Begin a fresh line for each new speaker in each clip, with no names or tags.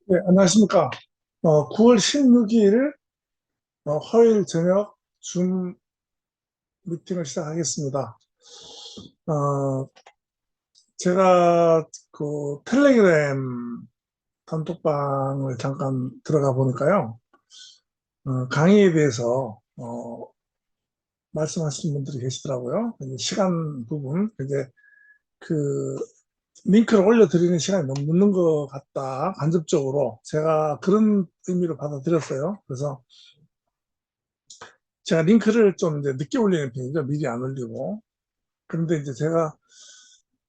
네, 안녕하십니까. 9월 16일 화요일 저녁 줌 미팅을 시작하겠습니다. 어, 제가 그 텔레그램 단톡방을 잠깐 들어가 보니까요. 강의에 대해서 말씀하시는 분들이 계시더라고요. 이제 시간 부분, 이제 그 링크를 올려드리는 시간이 너무 늦는 것 같다. 간접적으로 제가 그런 의미로 받아들였어요. 그래서 제가 링크를 좀 이제 늦게 올리는 편이죠. 미리 안 올리고. 그런데 이제 제가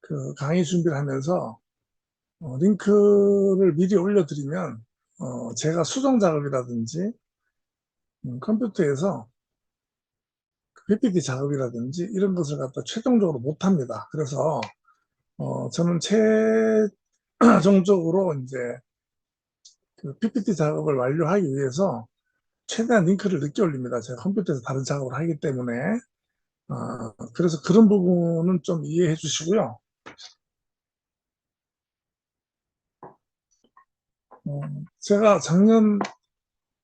그 강의 준비를 하면서 링크를 미리 올려드리면 제가 수정 작업이라든지 컴퓨터에서 그 PPT 작업이라든지 이런 것을 갖다 최종적으로 못합니다. 그래서 저는 최종적으로 이제 그 PPT 작업을 완료하기 위해서 최대한 링크를 늦게 올립니다. 제가 컴퓨터에서 다른 작업을 하기 때문에. 그래서 그런 부분은 좀 이해해 주시고요. 제가 작년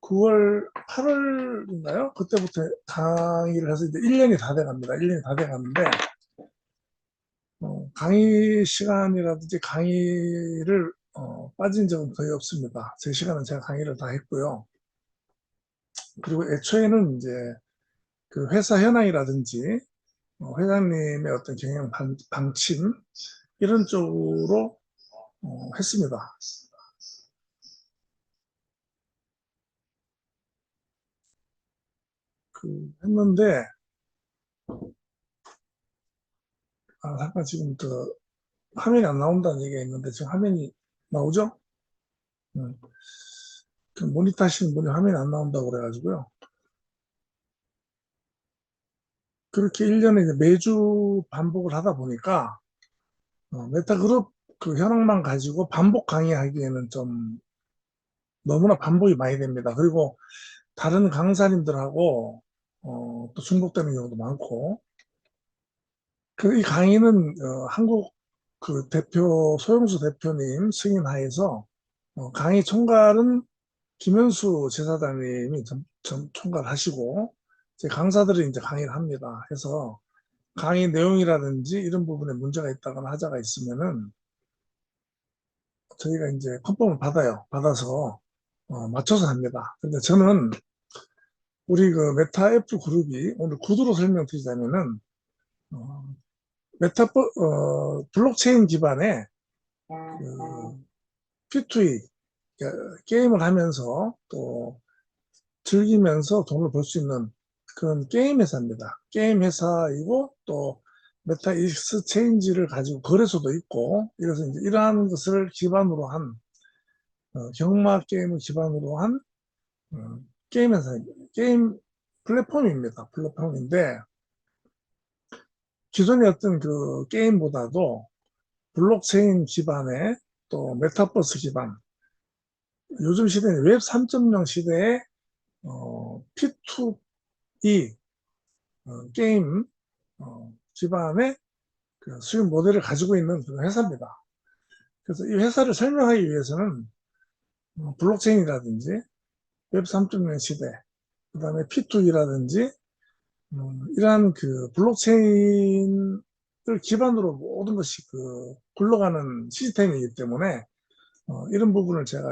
9월, 8월인가요? 그때부터 강의를 해서 이제 1년이 다 돼 갑니다. 1년이 다 돼 가는데, 강의 시간이라든지 강의를, 빠진 적은 거의 없습니다. 제 시간은 제가 강의를 다 했고요. 그리고 애초에는 이제 그 회사 현황이라든지, 회장님의 어떤 경영 방침, 이런 쪽으로, 했습니다. 했는데, 잠깐 지금 화면이 안 나온다는 얘기가 있는데, 지금 화면이 나오죠? 음, 그 모니터 하시는 분이 화면이 안 나온다고 그래가지고요. 그렇게 1년에 이제 매주 반복을 하다 보니까, 메타그룹 그 현황만 가지고 반복 강의하기에는 좀 너무나 반복이 많이 됩니다. 그리고 다른 강사님들하고, 또 중복되는 경우도 많고, 이 강의는, 한국 그 대표, 소영수 대표님 승인하에서, 강의 총괄은 김현수 제사장님이 총괄하시고, 제 강사들이 이제 강의를 합니다. 해서 강의 내용이라든지 이런 부분에 문제가 있다거나 하자가 있으면은 저희가 이제 컨펌을 받아요. 받아서 맞춰서 합니다. 근데 저는 우리 그 메타 F 그룹이 오늘 구두로 설명드리자면은 어, 블록체인 기반의 그 P2E 게임을 하면서 또 즐기면서 돈을 벌 수 있는 그런 게임 회사입니다. 게임 회사이고 또 메타 익스체인지를 가지고 거래소도 있고 이래서 이제 이러한 것을 기반으로 한 경마 게임을 기반으로 한 게임 회사입니다. 게임 플랫폼입니다. 플랫폼인데 기존의 어떤 그 게임보다도 블록체인 기반의 또 메타버스 기반 요즘 시대는 웹 3.0 시대에 P2E 게임 기반의 그 수익 모델을 가지고 있는 그런 회사입니다. 그래서 이 회사를 설명하기 위해서는 블록체인이라든지 웹 3.0 시대, 그 다음에 P2E라든지 이러한 그 블록체인을 기반으로 모든 것이 그 굴러가는 시스템이기 때문에 이런 부분을 제가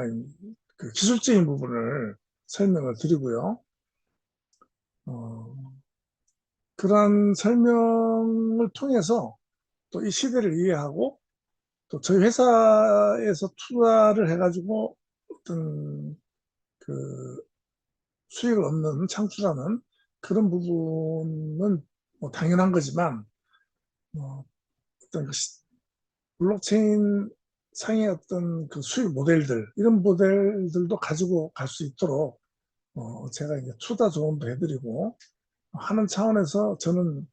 그 기술적인 부분을 설명을 드리고요. 어, 그러한 설명을 통해서 또 이 시대를 이해하고 또 저희 회사에서 투자를 해가지고 어떤 그 수익을 얻는 창출하는 그런 부분은 뭐 당연한 거지만 어떤 그 블록체인 상의 어떤 그 수익 모델들 이런 모델들도 가지고 갈 수 있도록 제가 이제 투자 조언도 해드리고 하는 차원에서 저는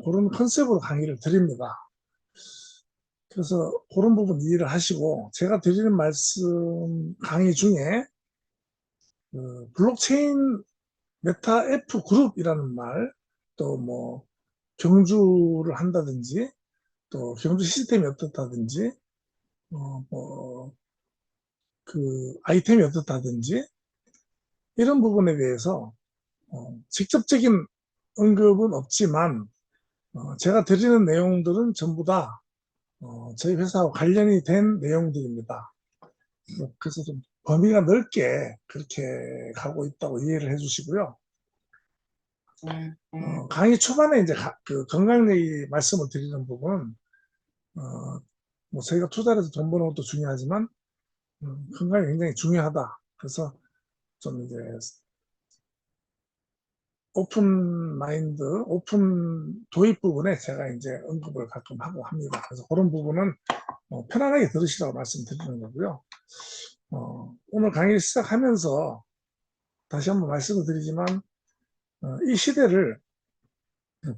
그런 컨셉으로 강의를 드립니다. 그래서 그런 부분 이해를 하시고 제가 드리는 말씀 강의 중에 그 블록체인 메타 F 그룹이라는 말, 또 뭐 경주를 한다든지, 또 경주 시스템이 어떻다든지, 뭐 그 아이템이 어떻다든지 이런 부분에 대해서 직접적인 언급은 없지만 제가 드리는 내용들은 전부 다 저희 회사와 관련이 된 내용들입니다. 그래서 좀 범위가 넓게 그렇게 가고 있다고 이해를 해주시고요. 강의 초반에 이제 그 건강 얘기 말씀을 드리는 부분은 뭐 저희가 투자를 해서 돈 버는 것도 중요하지만 건강이 굉장히 중요하다. 그래서 좀 이제 오픈 마인드, 오픈 도입 부분에 제가 이제 언급을 가끔 하고 합니다. 그래서 그런 부분은 편안하게 들으시라고 말씀드리는 거고요. 오늘 강의를 시작하면서 다시 한번 말씀을 드리지만 이 시대를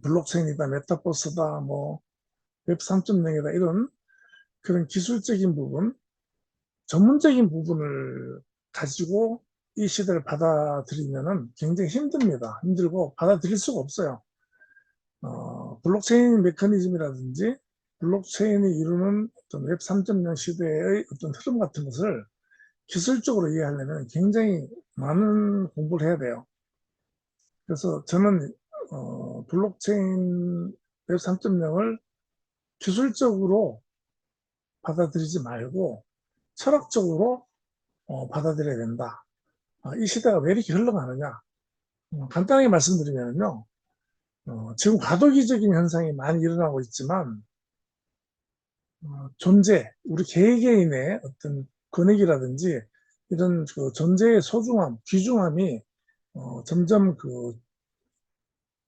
블록체인이다, 메타버스다, 뭐 웹 3.0이다 이런 그런 기술적인 부분, 전문적인 부분을 가지고 이 시대를 받아들이면은 굉장히 힘듭니다. 힘들고 받아들일 수가 없어요. 블록체인 메커니즘이라든지 블록체인이 이루는 어떤 웹 3.0 시대의 어떤 흐름 같은 것을 기술적으로 이해하려면 굉장히 많은 공부를 해야 돼요. 그래서 저는 블록체인 웹 3.0을 기술적으로 받아들이지 말고 철학적으로 받아들여야 된다. 이 시대가 왜 이렇게 흘러가느냐? 간단하게 말씀드리면요. 지금 과도기적인 현상이 많이 일어나고 있지만 존재, 우리 개개인의 어떤 권익이라든지 이런 그 존재의 소중함, 귀중함이 점점 그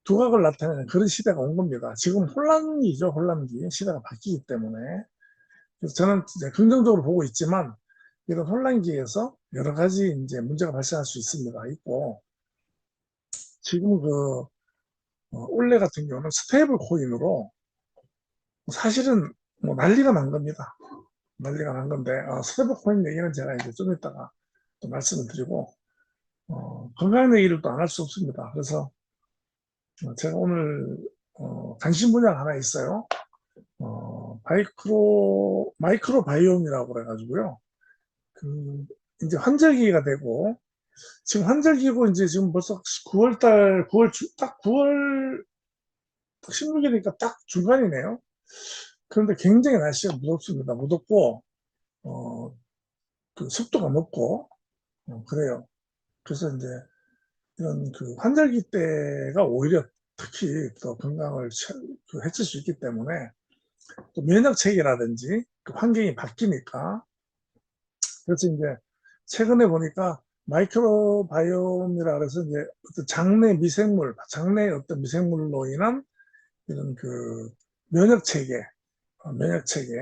두각을 나타내는 그런 시대가 온 겁니다. 지금 혼란기죠, 혼란기. 시대가 바뀌기 때문에. 그래서 저는 이제 긍정적으로 보고 있지만 이런 혼란기에서 여러 가지 이제 문제가 발생할 수 있습니다. 있고 지금 그 올해 같은 경우는 스테이블 코인으로 사실은 뭐 난리가 난 겁니다. 난리가 난 건데 스테이블 코인 얘기는 제가 이제 좀 이따가 또 말씀을 드리고 건강 얘기를 또 안 할 수 없습니다. 그래서 제가 오늘 관심 분야가 하나 있어요. 마이크로 바이옴이라고 그래가지고요. 그 이제 환절기가 되고 지금 환절기고 이제 지금 벌써 9월 9월 16일이니까 딱 중간이네요. 그런데 굉장히 날씨가 무덥습니다. 무덥고 어, 그 습도가 높고 그래요. 그래서 이제 이런 그 환절기 때가 오히려 특히 더 건강을 그 해칠 수 있기 때문에 또 면역 체계라든지 그 환경이 바뀌니까 그래서 이제 최근에 보니까 마이크로바이옴이라 그래서 이제 어떤 장내 미생물, 장내 어떤 미생물로 인한 이런 그 면역 체계, 면역 체계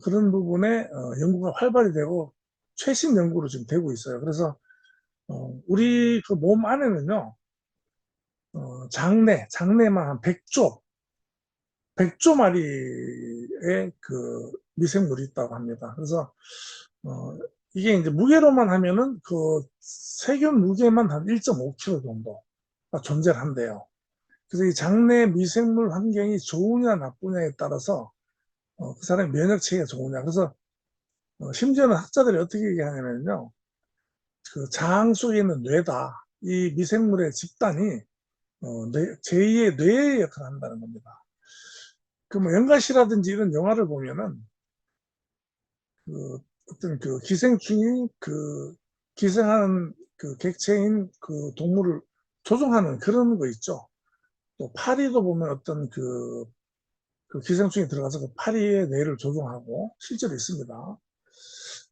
그런 부분에 연구가 활발히 되고 최신 연구로 지금 되고 있어요. 그래서 우리 그 몸 안에는요, 장내만 한 100조 마리의 그 미생물이 있다고 합니다. 그래서 어, 이게 이제 무게로만 하면은 그 세균 무게만 한 1.5kg 정도가 존재를 한대요. 그래서 이 장내 미생물 환경이 좋으냐 나쁘냐에 따라서 그 사람의 면역 체계가 좋으냐. 그래서 심지어는 학자들이 어떻게 얘기하냐면요. 그 장 속에 있는 뇌다. 이 미생물의 집단이 제2의 뇌의 역할을 한다는 겁니다. 그 뭐 연가시라든지 이런 영화를 보면은 그 어떤 그 기생충이 그 기생하는 그 객체인 그 동물을 조종하는 그런 거 있죠. 또 파리도 보면 어떤 그 기생충이 들어가서 그 파리의 뇌를 조종하고 실제로 있습니다.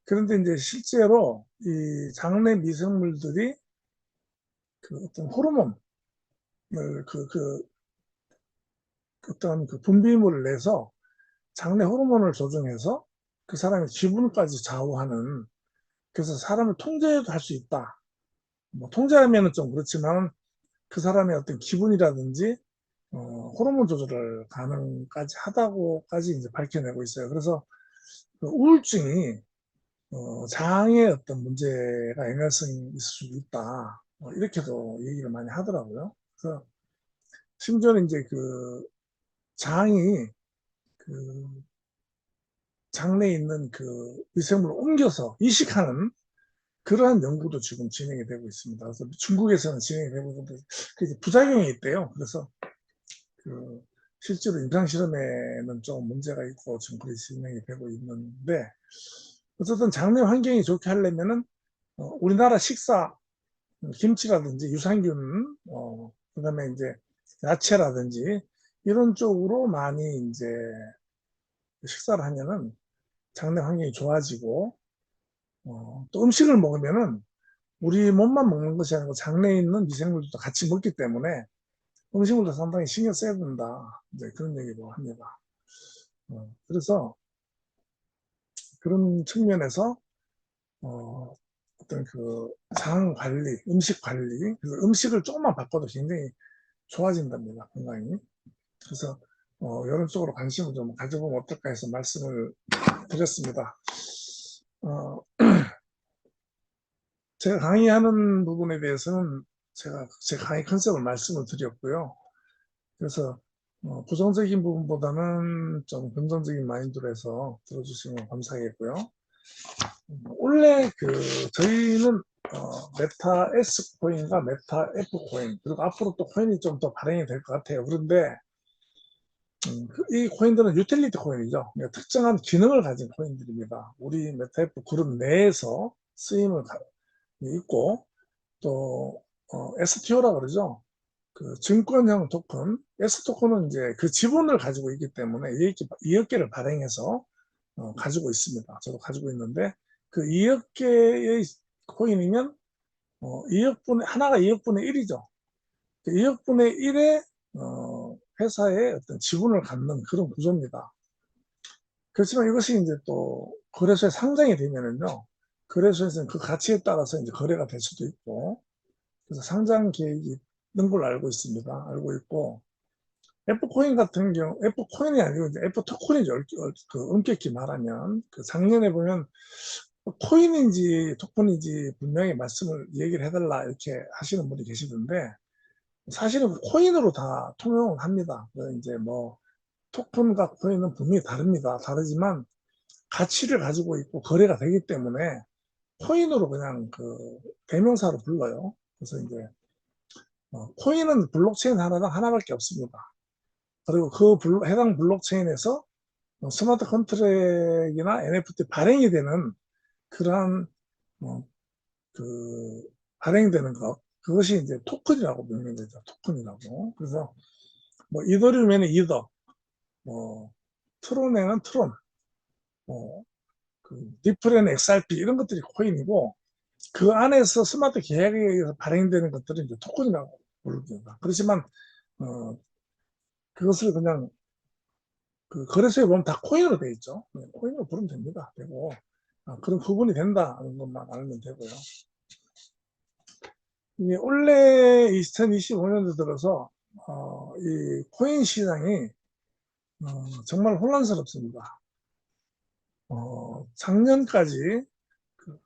그런데 이제 실제로 이 장내 미생물들이 그 어떤 호르몬을 그 어떤 그 분비물을 내서 장내 호르몬을 조정해서 그 사람의 기분까지 좌우하는 그래서 사람을 통제도 할 수 있다. 뭐 통제하면은 좀 그렇지만 그 사람의 어떤 기분이라든지 호르몬 조절을 가능까지 하다고까지 이제 밝혀내고 있어요. 그래서 그 우울증이 장에 어떤 문제가 연관성이 있을 수 있다. 이렇게도 얘기를 많이 하더라고요. 그래서 심지어는 이제 그 장이 그 장내에 있는 그 미생물을 옮겨서 이식하는 그러한 연구도 지금 진행이 되고 있습니다. 그래서 중국에서는 진행이 되고 있는데 그 부작용이 있대요. 그래서 그 실제로 임상 실험에는 좀 문제가 있고 지금 그게 진행이 되고 있는데 어쨌든 장내 환경이 좋게 하려면은 우리나라 식사 김치라든지 유산균 그다음에 이제 야채라든지 이런 쪽으로 많이 이제 식사를 하면은 장내 환경이 좋아지고 또 음식을 먹으면은 우리 몸만 먹는 것이 아니고 장내에 있는 미생물도 같이 먹기 때문에 음식물도 상당히 신경 써야 된다. 이제 그런 얘기도 합니다. 그래서 그런 측면에서 어떤 그 장 관리, 음식 관리, 그래서 음식을 조금만 바꿔도 굉장히 좋아진답니다. 건강이. 그래서 이런 쪽으로 관심을 좀 가져보면 어떨까 해서 말씀을 드렸습니다. 어, 제가 강의하는 부분에 대해서는 제가 제 강의 컨셉을 말씀을 드렸고요. 그래서 부정적인 부분보다는 좀 긍정적인 마인드로 해서 들어주시면 감사하겠고요. 원래 저희는 메타 S 코인과 메타 F 코인 그리고 앞으로 또 코인이 좀 더 발행이 될 것 같아요. 그런데 이 코인들은 유틸리티 코인이죠. 그러니까 특정한 기능을 가진 코인들입니다. 우리 메타 F 그룹 내에서 쓰임을 있고 또 STO라고 그러죠. 그 증권형 토큰, S 토큰은 이제 그 지분을 가지고 있기 때문에 이억 개를 발행해서 가지고 있습니다. 저도 가지고 있는데 그 2억 개의 코인이면 2억 분의 하나가 2억 분의 1이죠. 그 2억 분의 1의 회사의 어떤 지분을 갖는 그런 구조입니다. 그렇지만 이것이 이제 또 거래소에 상장이 되면은요, 거래소에서는 그 가치에 따라서 이제 거래가 될 수도 있고, 그래서 상장 계획이 있는 걸로 알고 있습니다. 알고 있고, F코인 같은 경우, F코인이 아니고 이제 F토큰이죠. 그 엄격히 말하면. 그 작년에 보면 코인인지 토큰인지 분명히 말씀을 얘기를 해달라 이렇게 하시는 분이 계시던데 사실은 코인으로 다 통용을 합니다. 이제 뭐 토큰과 코인은 분명히 다릅니다. 다르지만 가치를 가지고 있고 거래가 되기 때문에 코인으로 그냥 그 대명사로 불러요. 그래서 이제 코인은 블록체인 하나당 하나밖에 없습니다. 그리고 그 해당 블록체인에서 스마트 컨트랙이나 NFT 발행이 되는 그러한 어, 그 발행되는 것 그것이 이제 토큰이라고 명명되죠. 토큰이라고. 그래서 뭐 이더리움에는 이더, 뭐 트론에는 트론, 그 디플에는 XRP 이런 것들이 코인이고 그 안에서 스마트 계약에 의해서 발행되는 것들은 이제 토큰이라고 부릅니다. 그렇지만 어, 그것을 그냥 그 거래소에 보면 다 코인으로 되어 있죠. 코인으로 부르면 됩니다. 되고 그런 구분이 된다는 것만 알면 되고요. 이게 올해 2025년도 들어서 이 코인 시장이 정말 혼란스럽습니다. 작년까지 그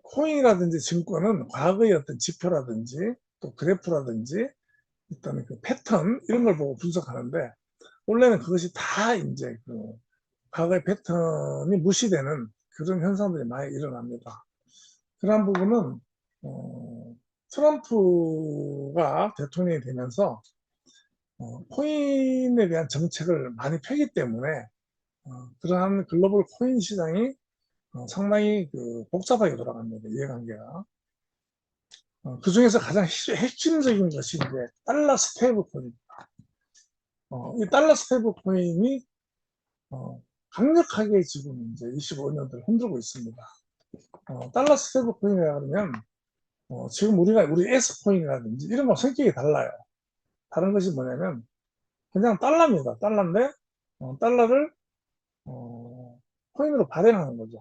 코인이라든지 증권은 과거의 어떤 지표라든지 또 그래프라든지 일단 그 패턴 이런 걸 보고 분석하는데 원래는 그것이 다 이제 그 과거의 패턴이 무시되는 그런 현상들이 많이 일어납니다. 그런 부분은 트럼프가 대통령이 되면서 코인에 대한 정책을 많이 펴기 때문에 그러한 글로벌 코인 시장이 상당히 그 복잡하게 돌아갑니다. 이해관계가. 그 중에서 가장 핵심적인 것이 이제 달러 스테이블 코인입니다. 이 달러 스테이블 코인이 강력하게 지금 이제 25년들 흔들고 있습니다. 달러 스테이블 코인이라 그러면 지금 우리 S 코인이라든지 이런 거 성격이 달라요. 다른 것이 뭐냐면 그냥 달러입니다. 달러인데 달러를 코인으로 발행하는 거죠.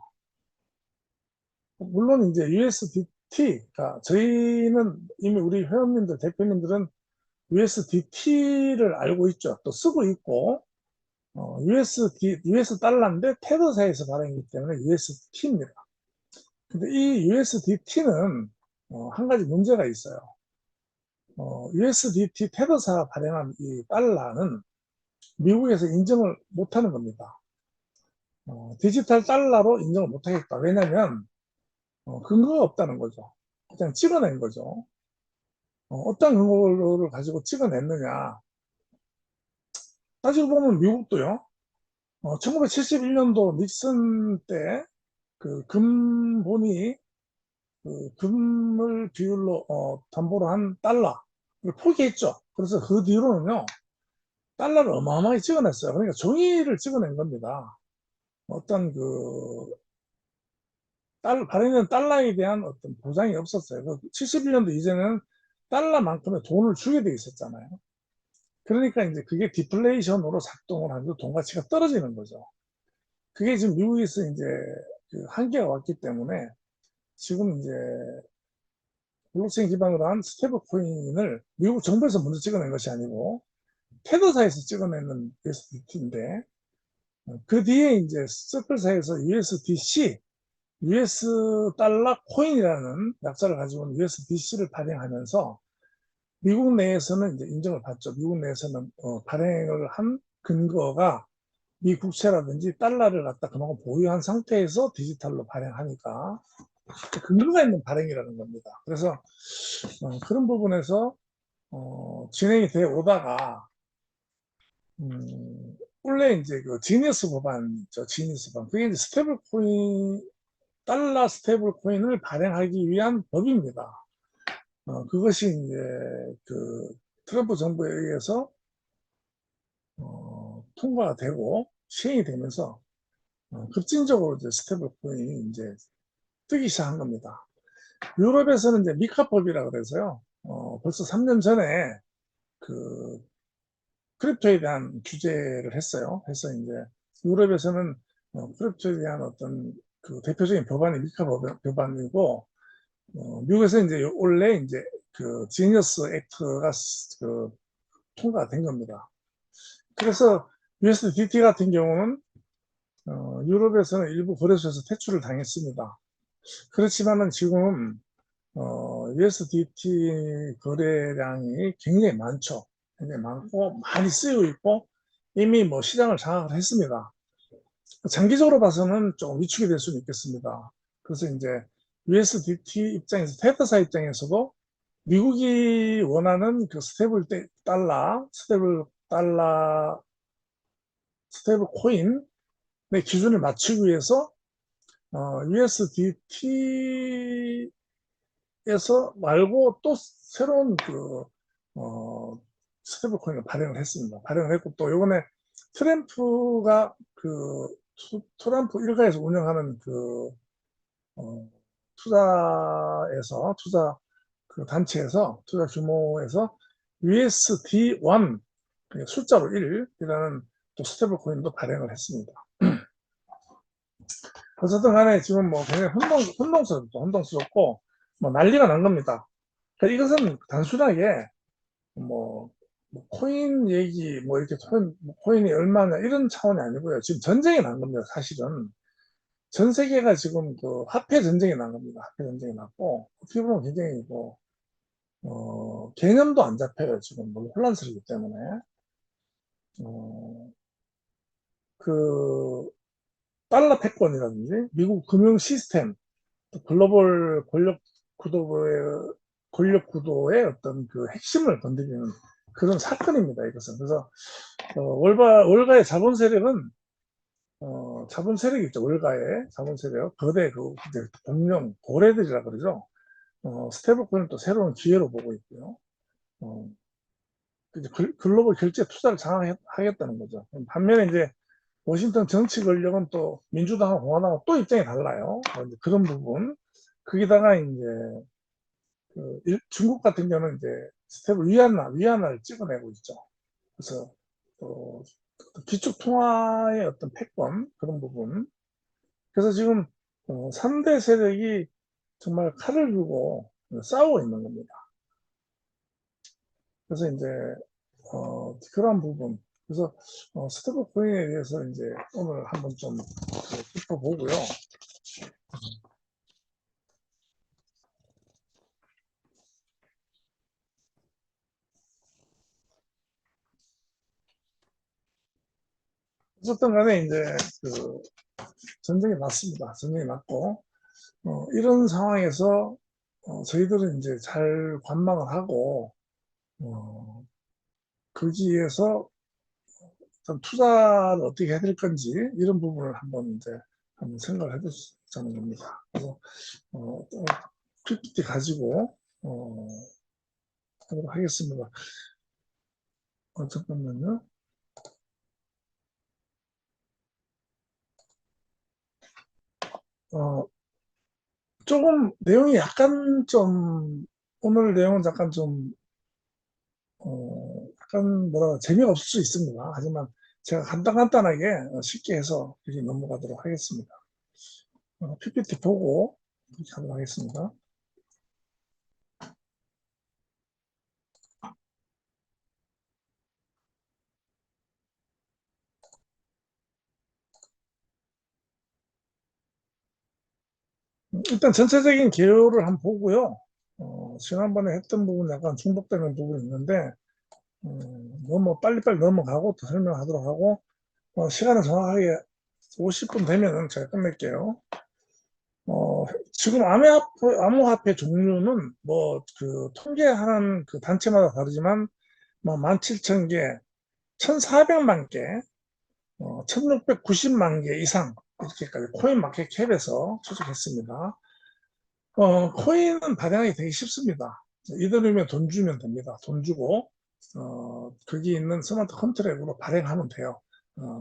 물론 이제 USDT, 저희는 이미 우리 회원님들, 대표님들은 USDT를 알고 있죠. 또 쓰고 있고, US 달러인데 테더사에서 발행이기 때문에 USDT입니다. 근데 이 USDT는 한 가지 문제가 있어요. USDT 테더사 발행한 이 달러는 미국에서 인정을 못하는 겁니다. 디지털 달러로 인정을 못하겠다. 왜냐면 근거가 없다는 거죠. 그냥 찍어낸 거죠. 어떤 근거를 가지고 찍어냈느냐. 따지고 보면 미국도요. 1971년도 닉슨 때 그 금본위 그 금을 비율로 담보로 한 달러를 포기했죠. 그래서 그 뒤로는요. 달러를 어마어마하게 찍어냈어요. 그러니까 종이를 찍어낸 겁니다. 어떤 발행된 달러에 대한 어떤 보장이 없었어요. 71년도 이전에는 달러만큼의 돈을 주게 돼 있었잖아요. 그러니까 이제 그게 디플레이션으로 작동을 하면서 돈 가치가 떨어지는 거죠. 그게 지금 미국에서 이제 그 한계가 왔기 때문에 지금 이제 블록체인 기반으로 한 스테이블 코인을 미국 정부에서 먼저 찍어낸 것이 아니고 테더사에서 찍어내는 USDT인데 그 뒤에 이제 서클사에서 USDC, US 달러 코인이라는 약자를 가지고 있는 USDC를 발행하면서 미국 내에서는 이제 인정을 받죠. 미국 내에서는 발행을 한 근거가 미 국채라든지 달러를 갖다 그만큼 보유한 상태에서 디지털로 발행하니까 근거가 있는 발행이라는 겁니다. 그래서 그런 부분에서 진행이 되어 오다가 원래 이제 그 지니어스 법안 있죠. 지니어스 법안. 그게 이제 스테이블 코인, 달러 스테이블 코인을 발행하기 위한 법입니다. 그것이 이제 그 트럼프 정부에 의해서 통과가 되고 시행이 되면서 급진적으로 이제 스테이블 코인이 이제 뜨기 시작한 겁니다. 유럽에서는 이제 미카법이라 그래서요. 벌써 3년 전에 그 크립토에 대한 규제를 했어요. 해서 이제 유럽에서는 크립토에 대한 어떤 그 대표적인 법안이 미카 법안이고 미국에서 이제 원래 이제 그 지니어스 액트가 그 통과된 겁니다. 그래서 USDT 같은 경우는 유럽에서는 일부 거래소에서 퇴출을 당했습니다. 그렇지만은 지금 USDT 거래량이 굉장히 많죠. 굉장히 많고 많이 쓰이고 있고 이미 뭐 시장을 장악을 했습니다. 장기적으로 봐서는 좀 위축이 될 수는 있겠습니다. 그래서 이제 USDT 입장에서 테더사 입장에서도 미국이 원하는 그 스테이블 코인의 기준을 맞추기 위해서 USDT 에서 말고 또 새로운 어, 스테이블 코인을 발행을 했습니다. 발행을 했고 또 요번에 트럼프가 트럼프 일가에서 운영하는 어, 투자 그 단체에서 투자 규모에서 USD1 숫자로 1이라는 또 스테이블 코인도 발행을 했습니다. 어쨌든 간에 지금 뭐 굉장히 혼동스럽고 뭐 난리가 난 겁니다. 그러니까 이것은 단순하게 뭐 코인 얘기, 뭐 이렇게 코인이 얼마냐 이런 차원이 아니고요. 지금 전쟁이 난 겁니다. 사실은 전 세계가 지금 그 화폐 전쟁이 난 겁니다. 화폐 전쟁이 났고 어떻게 보면 굉장히 개념도 안 잡혀요. 지금 너무 혼란스럽기 때문에 어, 그 달러 패권이라든지 미국 금융 시스템, 글로벌 권력 구도의 어떤 그 핵심을 건드리는 그런 사건입니다. 이것은 그래서 월가의 자본 세력은 자본 세력이 있죠. 월가의 자본 세력, 거대 이제 공룡 고래들이라 그러죠. 스테이블코인은 또 새로운 기회로 보고 있고요. 어, 이제 글로벌 결제 투자를 장악하겠다는 거죠. 반면에 이제 워싱턴 정치 권력은 또 민주당하고 공화당하고 또 입장이 달라요. 이제 그런 부분. 거기다가 이제 중국 같은 경우는 이제 스텝을 위안화를 찍어내고 있죠. 그래서 기축 통화의 어떤 패권 그런 부분. 그래서 지금 3대 세력이 정말 칼을 들고 싸우고 있는 겁니다. 그래서 이제 그런 부분. 그래서 스테이블 코인에 대해서 이제 오늘 한번 좀 짚어보고요. 어쨌든 간에 이제 전쟁이 났습니다. 전쟁이 났고, 이런 상황에서 저희들은 이제 잘 관망을 하고, 거기에서 좀 투자를 어떻게 해야 될 건지 이런 부분을 한번 생각을 해보자는 겁니다. 그래서 PPT 가지고 하도록 하겠습니다. 잠깐만요. 조금 내용이 약간 좀 오늘 내용은 약간 좀 약간 뭐라 재미없을 수 있습니다. 하지만 제가 간단하게 쉽게 해서 이렇게 넘어가도록 하겠습니다. PPT 보고 이렇게 하도록 하겠습니다. 일단 전체적인 개요를 한번 보고요. 지난번에 했던 부분 약간 중복되는 부분이 있는데 너무 빨리빨리 넘어가고 또 설명하도록 하고 시간을 정확하게 50분 되면은 제가 끝낼게요. 지금 암호화폐 종류는 뭐 그 통계하는 그 단체마다 다르지만 뭐 17,000개, 1,400만 개, 1,690만 개 이상 이렇게까지 코인 마켓 캡에서 추적했습니다. 코인은 발행하기 되게 쉽습니다. 이더리움에 돈 주면 됩니다. 돈 주고 거기 있는 스마트 컨트랙으로 발행하면 돼요.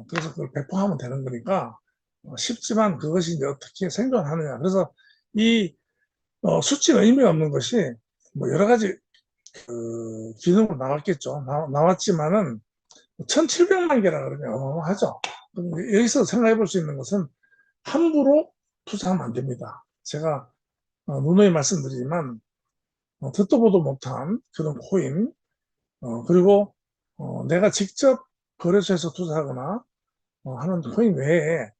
그래서 그걸 배포하면 되는 거니까 쉽지만 그것이 이제 어떻게 생존하느냐. 그래서 이 수치는 의미가 없는 것이 뭐 여러 가지 그 기능으로 나왔겠죠. 나왔지만은 1,700만 개라 그러면 어마어마하죠. 여기서 생각해 볼 수 있는 것은 함부로 투자하면 안 됩니다. 제가 누누이 말씀드리지만 듣도 보도 못한 그런 코인 그리고 내가 직접 거래소에서 투자하거나 하는 코인 외에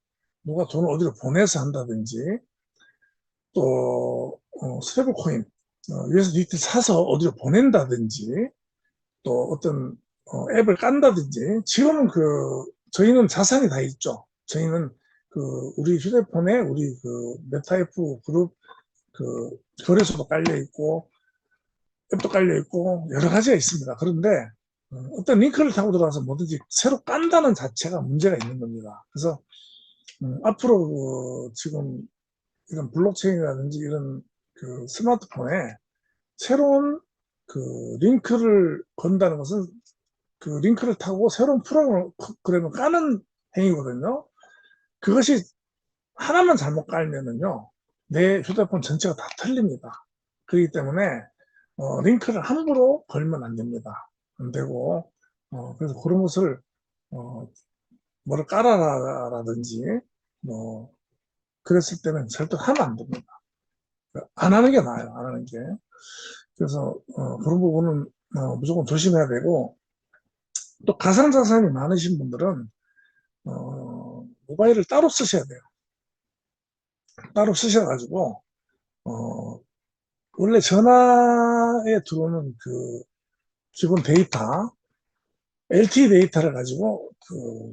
누가 돈을 어디로 보내서 한다든지 또 스테이블 코인 USDT 사서 어디로 보낸다든지 또 어떤 앱을 깐다든지 지금은 저희는 자산이 다 있죠. 저희는 우리 휴대폰에 우리 메타F 그룹 그 거래소도 깔려 있고 앱도 깔려 있고 여러 가지가 있습니다. 그런데 어떤 링크를 타고 들어가서 뭐든지 새로 깐다는 자체가 문제가 있는 겁니다. 그래서 앞으로 지금 이런 블록체인이라든지 이런 스마트폰에 새로운 링크를 건다는 것은 링크를 타고 새로운 프로그램을 까는 행위거든요. 그것이 하나만 잘못 깔면은요, 내 휴대폰 전체가 다 틀립니다. 그렇기 때문에 링크를 함부로 걸면 안 됩니다. 안 되고 그래서 그런 것을 뭐를 깔아라라든지 뭐 그랬을 때는 절대 하면 안 됩니다. 안 하는 게 나아요. 안 하는 게. 그래서 그런 부분은 무조건 조심해야 되고 또 가상자산이 많으신 분들은 모바일을 따로 쓰셔야 돼요. 따로 쓰셔가지고 어, 원래 전화에 들어오는 기본 데이터 LTE 데이터를 가지고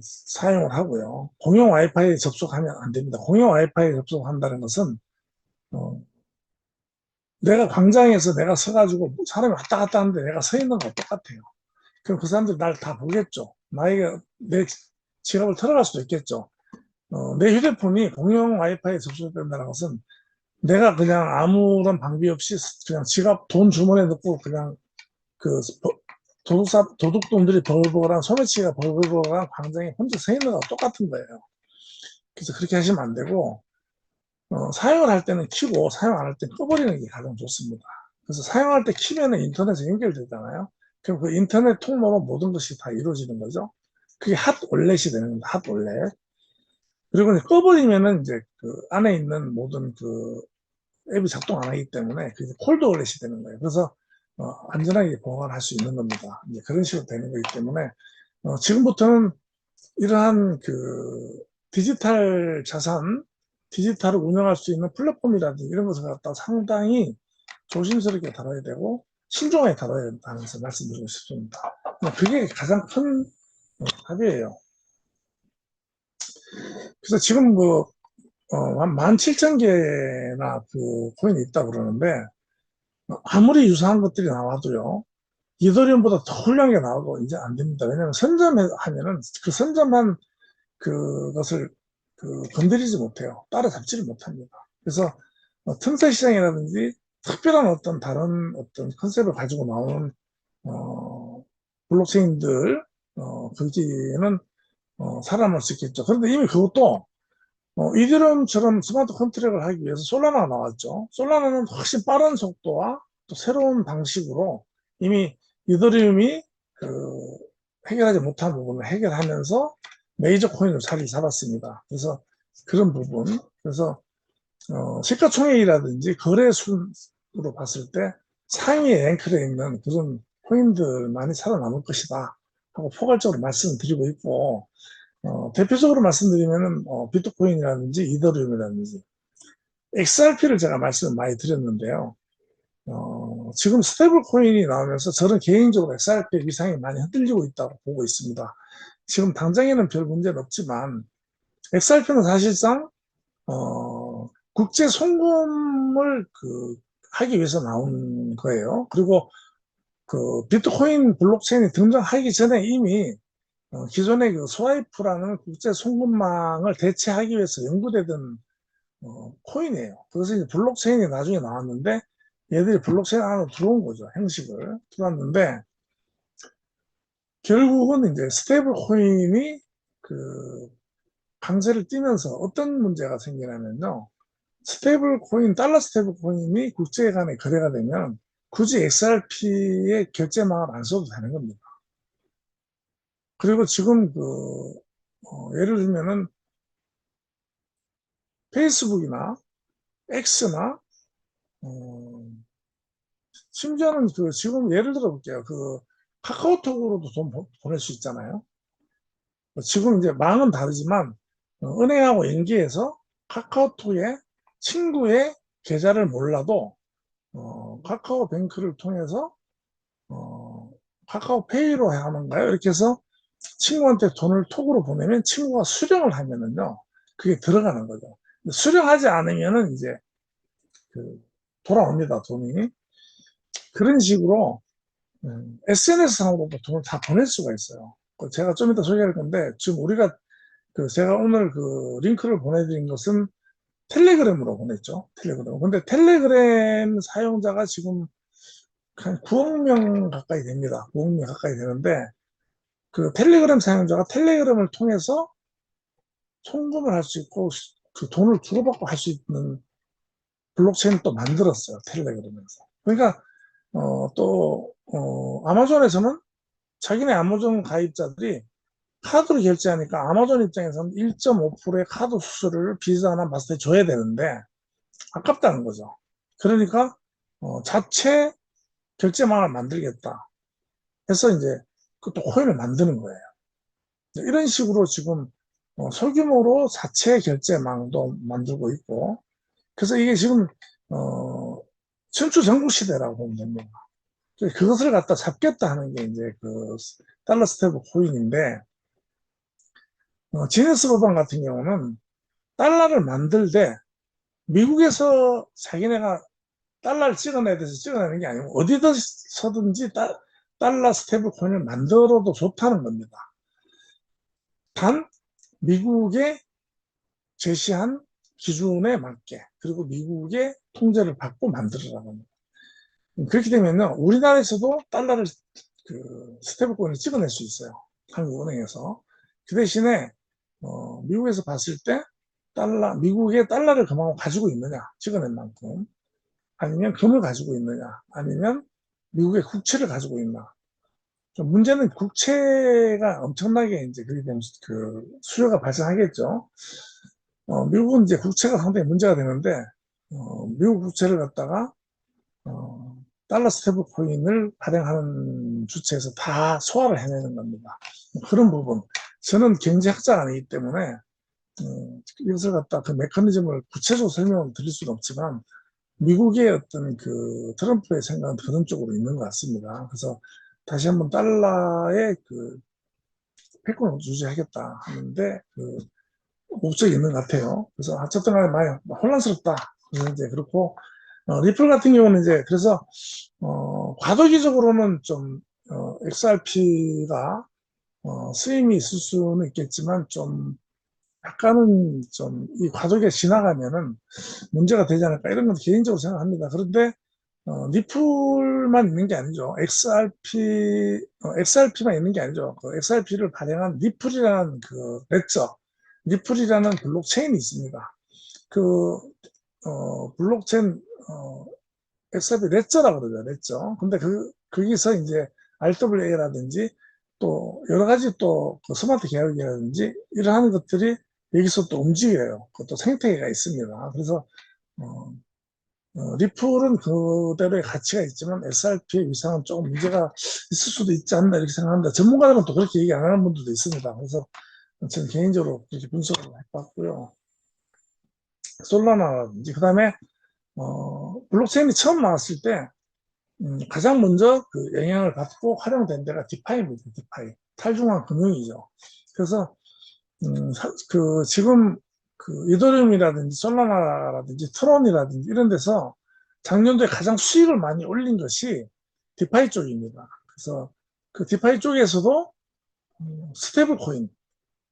사용을 하고요. 공용 와이파이에 접속하면 안 됩니다. 공용 와이파이에 접속한다는 것은 어, 내가 광장에서 내가 서가지고 사람이 왔다 갔다 하는데 내가 서 있는 거 똑같아요. 그럼 그 사람들이 날 다 보겠죠. 나에게 내 지갑을 털어갈 수도 있겠죠. 내 휴대폰이 공용 와이파이에 접속된다는 것은 내가 그냥 아무런 방비 없이 그냥 지갑 돈 주머니에 넣고 그냥 그 도둑놈들이 벌벌한 소매치기가 벌벌한 광장에 혼자 서 있는 거랑 똑같은 거예요. 그래서 그렇게 하시면 안 되고 사용을 할 때는 켜고 사용 안 할 때는 꺼버리는 게 가장 좋습니다. 그래서 사용할 때 키면은 인터넷에 연결되잖아요. 그럼 그 인터넷 통로로 모든 것이 다 이루어지는 거죠. 그게 핫 월렛이 되는 겁니다. 핫 월렛. 그리고 이제 꺼버리면은 이제 안에 있는 모든 앱이 작동 안 하기 때문에 그게 콜드 월렛이 되는 거예요. 그래서 안전하게 보관할 수 있는 겁니다. 이제 그런 식으로 되는 거기 때문에 지금부터는 이러한 디지털 자산, 디지털을 운영할 수 있는 플랫폼이라든지 이런 것을 갖다 상당히 조심스럽게 다뤄야 되고 신중하게 다뤄야 된다면서 말씀드리고 싶습니다. 그게 가장 큰 답이에요. 그래서 지금 한 17,000개나 그 코인이 있다고 그러는데, 아무리 유사한 것들이 나와도요, 이더리움보다 더 훌륭한 게 나와도 이제 안 됩니다. 왜냐하면 선점하면은 그 선점한 그것을 건드리지 못해요. 따라잡지를 못합니다. 그래서 틈새 시장이라든지 특별한 어떤 다른 어떤 컨셉을 가지고 나오는 블록체인들 거기는 살아남을 수 있겠죠. 그런데 이미 그것도 이더리움처럼 스마트 컨트랙을 하기 위해서 솔라나가 나왔죠. 솔라나는 훨씬 빠른 속도와 또 새로운 방식으로 이미 이더리움이 그 해결하지 못한 부분을 해결하면서 메이저 코인을 자리 잡았습니다. 그래서 그런 부분, 그래서 시가총액이라든지 거래수로 봤을 때 상위에 랭크되어 있는 그런 코인들만이 살아남을 것이다 하고 포괄적으로 말씀드리고 있고, 대표적으로 말씀드리면은 비트코인이라든지 이더리움이라든지 XRP를 제가 말씀을 많이 드렸는데요. 지금 스테이블 코인이 나오면서 저는 개인적으로 XRP 위상이 많이 흔들리고 있다고 보고 있습니다. 지금 당장에는 별 문제는 없지만 XRP는 사실상 국제 송금을 하기 위해서 나온 거예요. 그리고 그 비트코인 블록체인이 등장하기 전에 이미 기존의 그 스와이프라는 국제 송금망을 대체하기 위해서 연구되던 코인이에요. 그래서 이제 블록체인이 나중에 나왔는데 얘들이 블록체인 안으로 들어온 거죠. 형식을 들어왔는데 결국은 이제 스테이블 코인이 그 강세를 띠면서 어떤 문제가 생기냐면요. 스테이블 코인, 달러 스테이블 코인이 국제 간에 거래가 되면 굳이 XRP의 결제망을 안 써도 되는 겁니다. 그리고 지금 예를 들면은 페이스북이나 X나 어, 심지어는 지금 예를 들어 볼게요. 카카오톡으로도 돈 보낼 수 있잖아요. 지금 이제 망은 다르지만 은행하고 연계해서 카카오톡에 친구의 계좌를 몰라도 카카오뱅크를 통해서 카카오페이로 하는가요? 이렇게 해서 친구한테 돈을 톡으로 보내면 친구가 수령을 하면은요, 그게 들어가는 거죠. 수령하지 않으면은 이제 그 돌아옵니다, 돈이. 그런 식으로 SNS상으로도 돈을 다 보낼 수가 있어요. 제가 좀 이따 소개할 건데, 지금 우리가 제가 오늘 링크를 보내드린 것은 텔레그램으로 보냈죠. 텔레그램. 근데 텔레그램 사용자가 지금 한 9억 명 가까이 됩니다. 9억 명 가까이 되는데, 그 텔레그램 사용자가 텔레그램을 통해서 송금을 할 수 있고, 그 돈을 주고받고 할 수 있는 블록체인을 또 만들었어요. 텔레그램에서. 그러니까, 아마존에서는 자기네 아마존 가입자들이 카드로 결제하니까 아마존 입장에서는 1.5%의 카드 수수료를 비자나 마스터에 줘야 되는데 아깝다는 거죠. 그러니까 자체 결제망을 만들겠다 해서 이제 그것도 코인을 만드는 거예요. 이런 식으로 지금 소규모로 자체 결제망도 만들고 있고 그래서 이게 지금 천추전국 시대라고 보면 됩니다. 그것을 갖다 잡겠다 하는 게 이제 달러 스테이블 코인인데 지네스 법안 같은 경우는 달러를 만들 때 미국에서 자기네가 달러를 찍어내야 돼서 찍어내는 게 아니고 어디서든지 달러 스테이블 코인을 만들어도 좋다는 겁니다. 단 미국의 제시한 기준에 맞게 그리고 미국의 통제를 받고 만들으라고 합니다. 그렇게 되면 우리나라에서도 달러를 스테이블 코인을 찍어낼 수 있어요. 한국은행에서. 그 대신에 미국에서 봤을 때 미국의 달러를 그만큼 가지고 있느냐, 찍어낸 만큼, 아니면 금을 가지고 있느냐, 아니면 미국의 국채를 가지고 있나. 문제는 국채가 엄청나게 이제 그렇게 되면 수요가 발생하겠죠. 미국은 이제 국채가 상당히 문제가 되는데, 미국 국채를 갖다가, 달러 스테이블 코인을 발행하는 주체에서 다 소화를 해내는 겁니다. 그런 부분. 저는 경제학자가 아니기 때문에, 이것을 갖다 그 메커니즘을 구체적으로 설명을 드릴 수는 없지만 미국의 어떤 트럼프의 생각은 그런 쪽으로 있는 것 같습니다. 그래서 다시 한번 달러의 패권을 유지하겠다 하는데 목적이 있는 것 같아요. 그래서 어쨌든 간에 많이 혼란스럽다. 그래서 이제 그렇고, 리플 같은 경우는 이제 그래서, 과도기적으로는 좀, XRP가, 수임이 있을 수는 있겠지만 좀, 약간은 좀 이 과도기가 지나가면은 문제가 되지 않을까 이런 건 개인적으로 생각합니다. 그런데 리플만 있는 게 아니죠. XRP만 있는 게 아니죠. 그 XRP를 발행한 리플이라는 그 레저, 리플이라는 블록체인이 있습니다. 그 블록체인 XRP 레저라고 그러죠. 레저. 근데 거기서 이제 RWA라든지 또 여러 가지 또그 스마트 계약이라든지 이러한 것들이 여기서 또 움직여요. 그것도 생태계가 있습니다. 그래서 어, 리플은 그대로의 가치가 있지만 SRP의 위상은 조금 문제가 있을 수도 있지 않나 이렇게 생각합니다. 전문가들은 또 그렇게 얘기 안 하는 분들도 있습니다. 그래서 저는 개인적으로 그렇게 분석을 해봤고요. 솔라나라든지 그다음에 블록체인이 처음 나왔을 때 가장 먼저 그 영향을 받고 활용된 데가 디파이입니다. 디파이. 탈중앙 금융이죠. 그래서 지금 그 이더리움이라든지 솔라나라든지 트론이라든지 이런 데서 작년도에 가장 수익을 많이 올린 것이 디파이 쪽입니다. 그래서 그 디파이 쪽에서도 스테이블 코인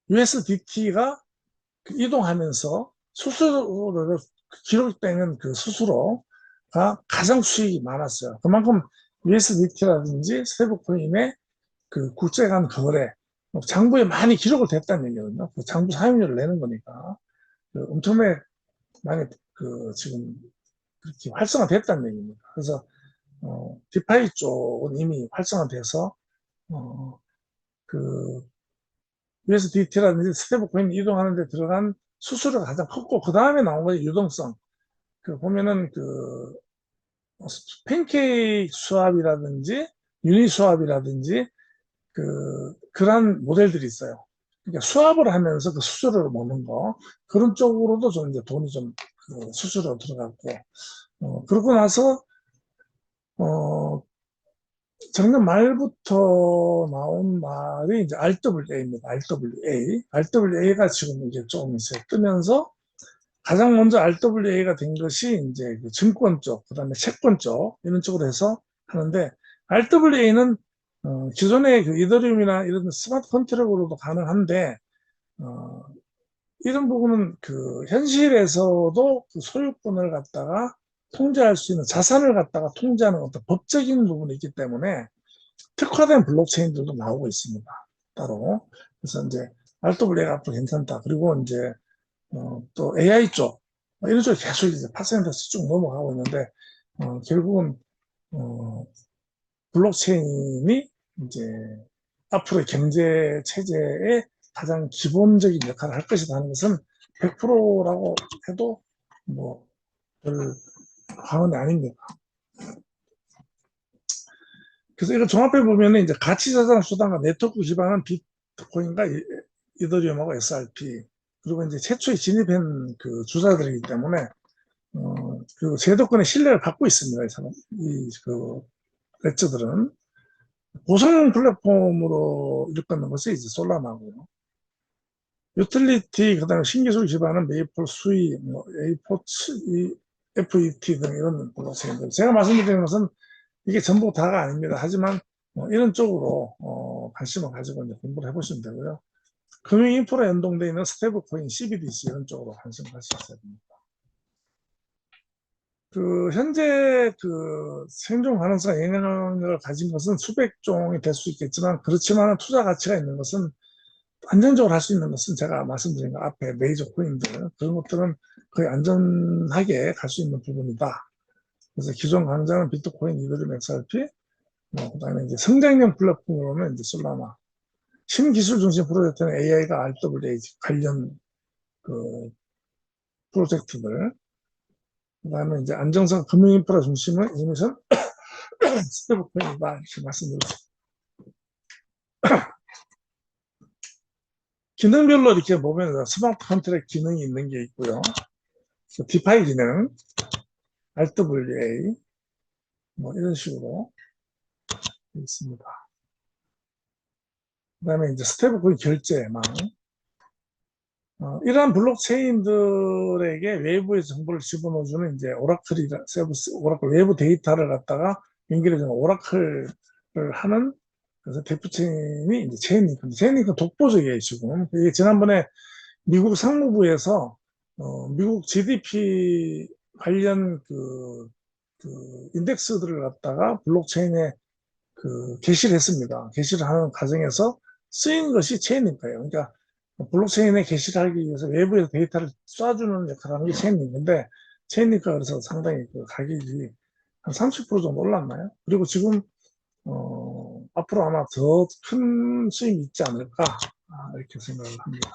USDT가 이동하면서 수수료를 기록되는 그 수수료가 가장 수익이 많았어요. 그만큼 USDT라든지 스테이블 코인의 그 국제 간 거래 장부에 많이 기록을 됐다는 얘기거든요. 그 장부 사용료를 내는 거니까 엄청나게 많이 지금 그렇게 활성화됐다는 얘기입니다. 그래서 디파이 쪽은 이미 활성화돼서 어, 그 USDT라든지 스테이블 코인 이동하는 데 들어간 수수료가 가장 컸고 그 다음에 나온 거지 유동성. 그 보면은 그 팬케이크 수압이라든지 유니 수압이라든지 그런 모델들이 있어요. 그러니까 수압을 하면서 그 수수료를 먹는 거 그런 쪽으로도 좀 이제 돈이 좀그 수수료 들어갔고 그러고 나서 어, 작년 말부터 나온 말이 이제 RWA입니다. RWA. RWA가 지금 이제 좀 이제 뜨면서 가장 먼저 RWA가 된 것이 이제 그 증권 쪽, 그 다음에 채권 쪽, 이런 쪽으로 해서 하는데, RWA는 기존의 그 이더리움이나 이런 스마트 컨트롤로도 가능한데, 어, 이런 부분은 그 현실에서도 그 소유권을 갖다가 통제할 수 있는 자산을 갖다가 통제하는 어떤 법적인 부분이 있기 때문에 특화된 블록체인들도 나오고 있습니다. 따로. 그래서 이제 RWA가 앞으로 괜찮다. 그리고 이제 또 AI 쪽 이런 쪽에 계속 이제 파생돼서 쭉 넘어가고 있는데 결국은 어, 블록체인이 이제 앞으로의 경제 체제의 가장 기본적인 역할을 할 것이다 하는 것은 100%라고 해도 뭐별 과언이 아닙니다. 그래서 이걸 종합해 보면 이제 가치자산 수단과 네트워크 기반은 비트코인과 이더리움하고 SRP 그리고 이제 최초에 진입한 그 주자들이기 때문에 그 제도권의 신뢰를 받고 있습니다. 그 레저들은 고성능 플랫폼으로 일컫는 것이 이제 솔라나고요. 유틸리티 그다음에 신기술 기반은 메이플 수이, 에이포츠, FET 등 이런 블록체인들. 제가 말씀드리는 것은 이게 전부 다가 아닙니다. 하지만 이런 쪽으로 관심을 가지고 이제 공부를 해보시면 되고요. 금융 인프라 연동되어 있는 스테이블 코인, CBDC 이런 쪽으로 관심을 가지셔야 됩니다. 그 현재 그 생존 가능성 영향을 가진 것은 수백 종이 될 수 있겠지만 그렇지만 투자 가치가 있는 것은 안정적으로 할 수 있는 것은 제가 말씀드린 것 앞에 메이저 코인들 그런 것들은 거의 안전하게 갈 수 있는 부분이다. 그래서 기존 강자는 비트코인, 이더리움, XRP, 그다음에 이제 성장형 플랫폼으로는 이제 솔라나, 신기술 중심 프로젝트는 AI가 RWA 관련 그 프로젝트들, 그다음에 이제 안정성 금융 인프라 중심은 이미선 스테이블코인이다 이렇게 말씀드렸습니다. 기능별로 이렇게 보면 스마트 컨트랙 기능이 있는 게 있고요. 디파이 기능, RWA 이런 식으로 있습니다. 그다음에 이제 스테이블코인 결제망, 이러한 블록체인들에게 외부의 정보를 집어넣어주는 이제 오라클이라 서비스, 오라클 외부 데이터를 갖다가 연결해주는 오라클을 하는 그래서 대표체인이 이제 체인링크. 체인링크 독보적이에요, 지금. 이게 지난번에 미국 상무부에서 미국 GDP 관련 그 인덱스들을 갖다가 블록체인에 게시를 했습니다. 게시를 하는 과정에서 쓰인 것이 체인링크예요. 그러니까 블록체인에 게시를 하기 위해서 외부에서 데이터를 쏴주는 역할을 하는 게 체인링크인데 체인링크가 그래서 상당히 그 가격이 한 30% 정도 올랐나요? 그리고 지금 앞으로 아마 더 큰 수익이 있지 않을까 이렇게 생각을 합니다.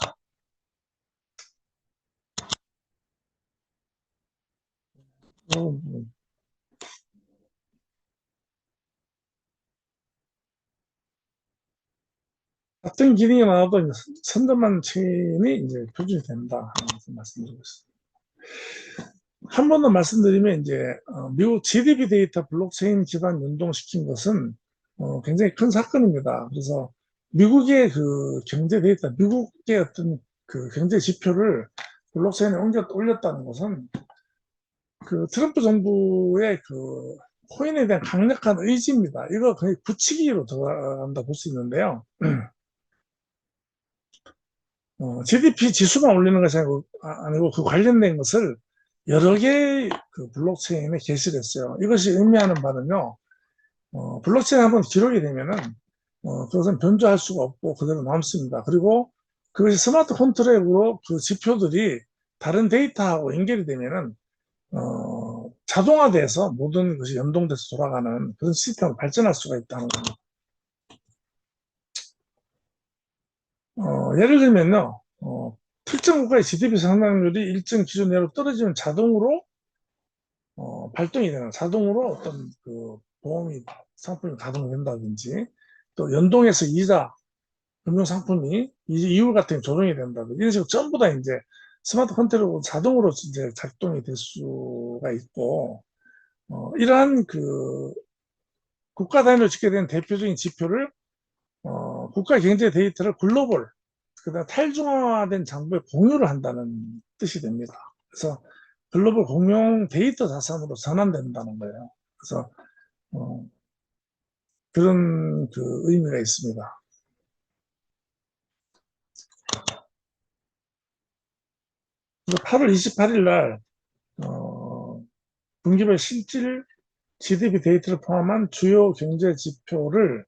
음, 같은 기능이 나와도 이제 선점한 체인이 이제 표준이 된다 하는 말씀드리고 있습니다. 한 번 더 말씀드리면 이제 미국 GDP 데이터 블록체인 기반 연동시킨 것은 굉장히 큰 사건입니다. 그래서 미국의 그 경제 데이터, 미국의 어떤 그 경제 지표를 블록체인에 올렸다는 것은 그 트럼프 정부의 그 코인에 대한 강력한 의지입니다. 이거 거의 부추기로 들어간다 볼 수 있는데요. GDP 지수만 올리는 것이 아니고 그 관련된 것을 여러 개의 그 블록체인에 게시를 했어요. 이것이 의미하는 바는요, 블록체인 한번 기록이 되면은, 그것은 변조할 수가 없고 그대로 남습니다. 그리고 그것이 스마트 컨트롤으로 그 지표들이 다른 데이터하고 연결이 되면은, 자동화돼서 모든 것이 연동돼서 돌아가는 그런 시스템으로 발전할 수가 있다는 겁니다. 예를 들면요, 특정 국가의 GDP 성장률이 일정 기준 내로 떨어지면 자동으로 발동이 되는 자동으로 어떤 그 보험이 상품이 가동된다든지 또 연동해서 이자 금융 상품이 이율 같은 게 조정이 된다든지 이런 식으로 전부 다 이제 스마트 컨트롤로 자동으로 이제 작동이 될 수가 있고 이러한 그 국가 단위로 집계된 대표적인 지표를 국가 경제 데이터를 글로벌 그다음 탈중화된 정보에 공유를 한다는 뜻이 됩니다. 그래서 글로벌 공용 데이터 자산으로 전환된다는 거예요. 그래서 어, 그런 그 의미가 있습니다. 그래서 8월 28일 날 분기별 실질 GDP 데이터를 포함한 주요 경제 지표를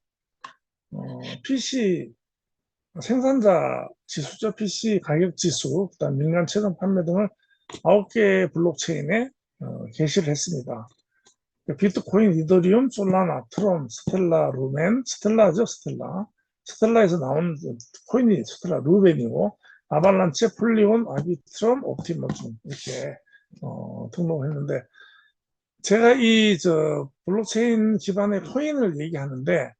PC 생산자 지수죠. PC 가격 지수, 그다음 민간 최근 판매 등을 9개 블록체인에 게시를 했습니다. 비트코인, 이더리움, 솔라나, 트론, 스텔라, 루멘, 스텔라죠, 스텔라. 스텔라에서 나온 코인이 스텔라, 루벤이고, 아발란체, 폴리온, 아비트럼, 옵티머즘 이렇게 등록을 했는데 제가 이 블록체인 기반의 코인을 얘기하는데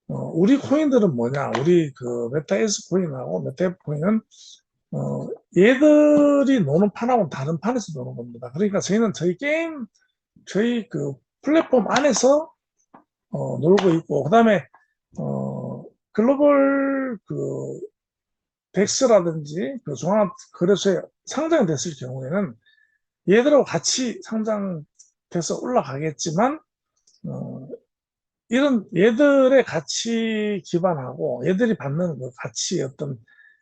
우리 코인들은 뭐냐? 우리 그 메타 S 코인하고 메타 F 코인은 얘들이 노는 판하고는 다른 판에서 노는 겁니다. 그러니까 저희는 저희 그 플랫폼 안에서 놀고 있고, 그 다음에, 글로벌 그 덱스라든지 그 종합거래소에 상장됐을 경우에는 얘들하고 같이 상장돼서 올라가겠지만, 어, 이런 얘들의 가치 기반하고 얘들이 받는 그 가치 어떤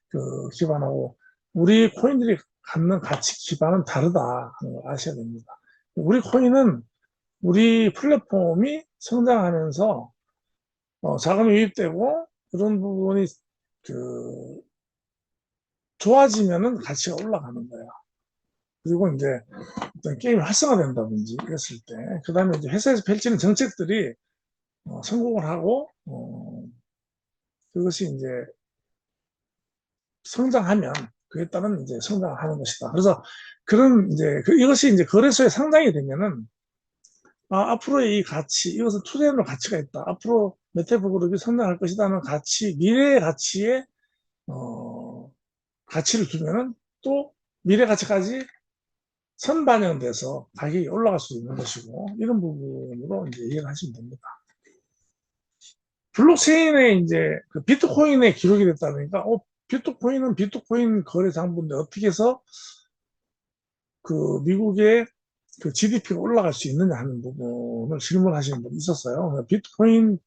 그 기반하고 우리 코인들이 갖는 가치 기반은 다르다 하는 걸 아셔야 됩니다. 우리 코인은 우리 플랫폼이 성장하면서 자금이 유입되고 그런 부분이 그 좋아지면은 가치가 올라가는 거예요. 그리고 이제 어떤 게임이 활성화된다든지 이랬을 때, 그 다음에 이제 회사에서 펼치는 정책들이 성공을 하고 그것이 이제 성장하면 그에 따른 이제 성장하는 것이다. 그래서 그런 이제 이것이 이제 거래소에 상장이 되면은 앞으로의 이 가치, 이것은 투자에는 가치가 있다. 앞으로 메테브 그룹이 성장할 것이다는 가치, 미래의 가치에 가치를 두면은 또 미래 가치까지 선반영돼서 가격이 올라갈 수 있는 것이고 이런 부분으로 이제 이해를 하시면 됩니다. 블록체인에 이제 그 비트코인에 기록이 됐다니까 비트코인은 비트코인 거래 장부인데 어떻게 해서 그 미국의 그 GDP가 올라갈 수 있느냐 하는 부분을 질문하시는 분이 있었어요. 비트코인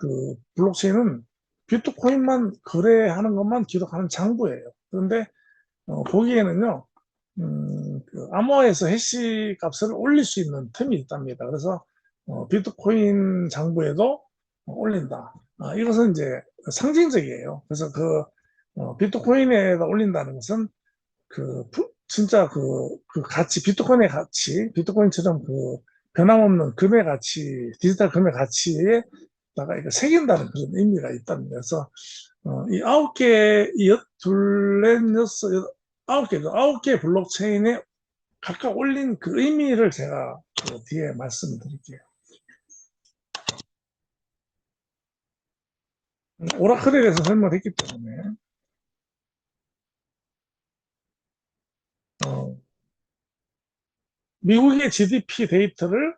그 블록체인은 비트코인만 거래하는 것만 기록하는 장부예요. 그런데 보기에는요, 그 암호화해서 해시 값을 올릴 수 있는 틈이 있답니다. 그래서 비트코인 장부에도 올린다. 이것은 이제 상징적이에요. 그래서 그 비트코인에다 올린다는 것은 진짜 그 가치, 비트코인의 가치, 비트코인처럼 그 변함없는 금의 가치, 디지털 금의 가치에다가 이거 새긴다는 그런 의미가 있답니다. 그래서 이 아홉 개, 둘, 넷, 여섯, 아홉 개 블록체인에 각각 올린 그 의미를 제가 그 뒤에 말씀드릴게요. 오라클에 대해서 설명을 했기 때문에 어, 미국의 GDP 데이터를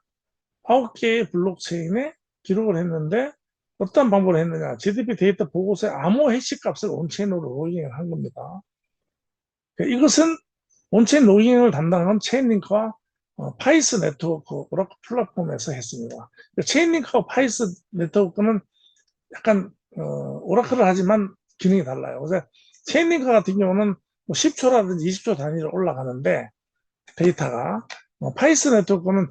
9개의 블록체인에 기록을 했는데 어떤 방법을 했느냐. GDP 데이터 보고서의 암호 해시 값을 온체인으로 로깅을 한 겁니다. 그러니까 이것은 온체인 로깅을 담당한 체인링크와 파이스 네트워크 오라클 플랫폼에서 했습니다. 그러니까 체인링크와 파이스 네트워크는 약간 오라클을 하지만 기능이 달라요. 그래서 체인링크 같은 경우는 뭐 10초라든지 20초 단위로 올라가는데 데이터가 파이스 네트워크는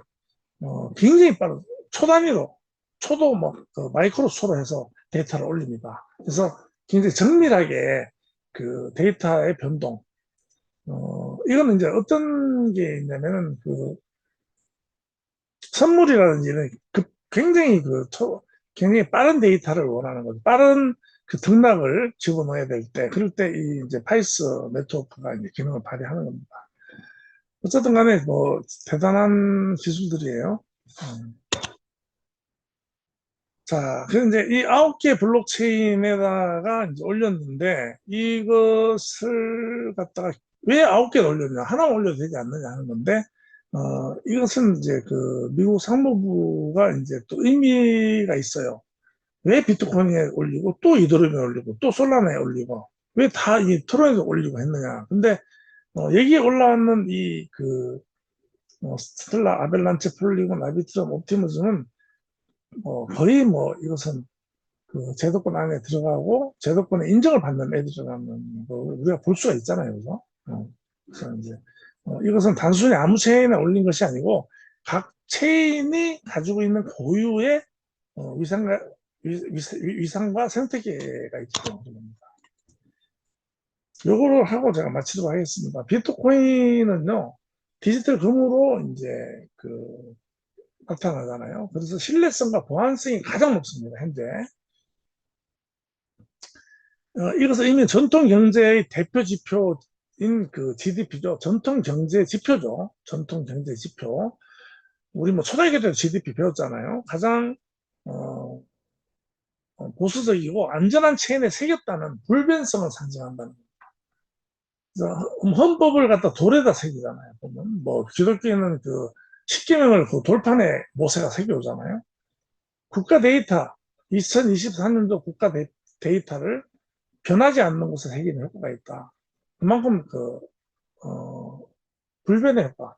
굉장히 빠른 초 단위로 초도 뭐그 마이크로 초로 해서 데이터를 올립니다. 그래서 굉장히 정밀하게 그 데이터의 변동 이거는 이제 어떤 게 있냐면은 그 선물이라든지 이런 굉장히 굉장히 빠른 데이터를 원하는 거죠. 빠른 그 등락을 집어넣어야 될 때, 그럴 때 이 이제 파이스 네트워크가 이제 기능을 발휘하는 겁니다. 어쨌든 간에 뭐 대단한 기술들이에요. 자, 그래서 이제 이 9개 블록체인에다가 이제 올렸는데 이것을 갖다가 왜 9개를 올렸냐? 하나만 올려도 되지 않느냐 하는 건데 이것은 이제 그 미국 상무부가 이제 또 의미가 있어요. 왜 비트코인에 올리고 또 이더리움에 올리고 또 솔라나에 올리고 왜 다 이 트론에 올리고 했느냐. 근데 여기에 올라왔는 이그 스텔라, 아벨란체, 폴리곤, 아비트럼, 옵티머즘은 거의 뭐 이것은 그 제도권 안에 들어가고 제도권의 인정을 받는 애들이라는 거 우리가 볼 수가 있잖아요. 그죠? 그래서 이제 이것은 단순히 아무 체인에 올린 것이 아니고 각 체인이 가지고 있는 고유의 위상과 위상과 생태계가 있기 때문입니다. 요거를 하고 제가 마치도록 하겠습니다. 비트코인은요 디지털 금으로 이제 그 나타나잖아요. 그래서 신뢰성과 보안성이 가장 높습니다. 현재 이것은 이미 전통 경제의 대표 지표인 그 GDP죠. 전통 경제 지표죠. 전통 경제 지표. 우리 뭐 초등학교 때 GDP 배웠잖아요. 가장 어, 보수적이고 안전한 체인에 새겼다는 불변성을 상징한다는 거죠. 헌법을 갖다 돌에다 새기잖아요. 보면 뭐 기독교에는 그 십계명을 그 돌판에 모세가 새겨오잖아요. 국가 데이터 2024년도 국가 데이터를 변하지 않는 곳에 새기는 효과가 있다. 그만큼 어, 불변의 효과,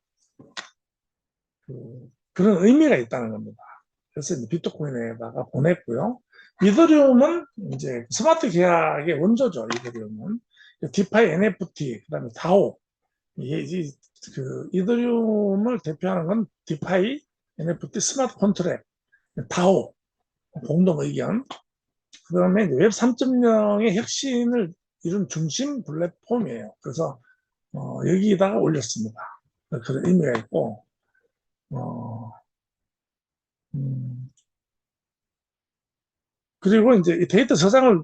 그런 의미가 있다는 겁니다. 그래서 이제 비트코인에다가 보냈고요. 이더리움은 이제 스마트 계약의 원조죠. 이더리움은 디파이 NFT, 그다음에 다오. 이더리움을 대표하는 건 디파이 NFT 스마트 컨트랙, 다오 공동 의견. 그다음에 웹 3.0의 혁신을 이룬 중심 플랫폼이에요. 그래서 여기다가 올렸습니다. 그런 의미가 있고, 어, 음, 그리고 이제 이 데이터 저장을